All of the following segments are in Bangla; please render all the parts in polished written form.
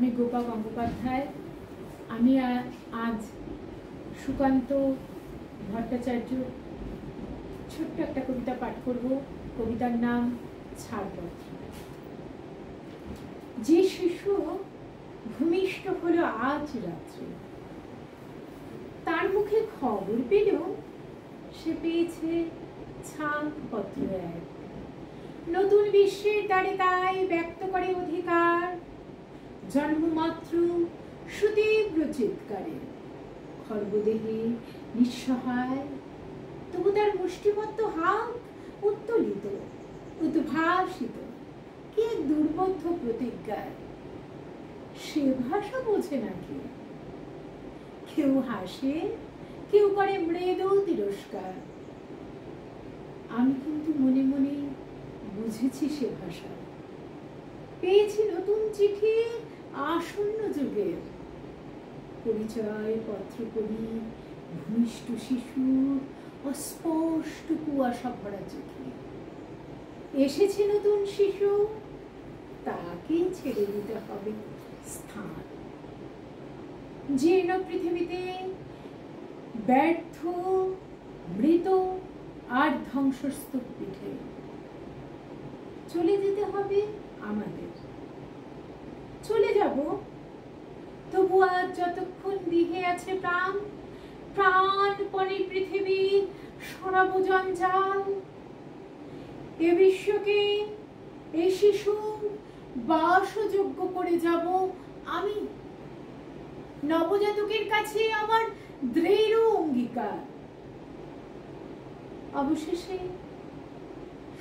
আমি গোপা গঙ্গোপাধ্যায়। আমি আজ সুকান্ত ভট্টাচার্য ছোট্ট একটা কবিতা পাঠ করব। কবিতার নাম ছাড়পত্র। যে শিশু ভূমিষ্ঠ হলো আজ রাত্রে, তার মুখে খবর পেল সে পেয়েছে ছাড়পত্র এক। নতুন বিশ্বের দ্বারে তাই ব্যক্ত করে অধিকার, জন্মমাত্র সুতীব্র চিৎকারে। খর্বদেহে নিঃসহায়, তবু তার মুষ্টিবদ্ধ হাত উত্তোলিত, উদ্ভাসিত কি এক দুর্বোধ্য প্রতিজ্ঞায়। সে ভাষা বোঝে নাকি? কেউ হাসে, কেউ করে মৃদু তিরস্কার। আমি কিন্তু মনে মনে বুঝেছি সে ভাষা। পেয়েছি নতুন চিঠি আসন্ন যুগের। পরিচয় পত্র পড়ি ভূমিষ্ঠ শিশুর অস্পষ্ট কুয়াশা ভরা চোখে। এসেছে নতুন শিশু, তাকেই ছেড়ে দিতে হবে স্থান। জীর্ণ পৃথিবীতে ব্যর্থ, মৃত আর ধ্বংসস্তূপ পিঠে চলে যেতে হবে আমাদের। চলে যাব, তবু আজ যতক্ষণ দিহে আছে প্রাণ, প্রাণপণে পৃথিবীর সরাবো জঞ্জাল। এ বিশ্বকে, এই শিশু বাসযোগ্য করে যাব আমি। নবজাতকের কাছে আমার দৃঢ় অঙ্গীকার। অবশেষে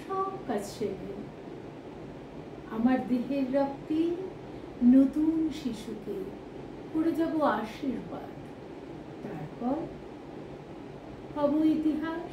সব কাজ সেরে আমার দেহের রক্তে নতুন শিশুকে করে যাব আশীর্বাদ। তারপর হব ইতিহাস।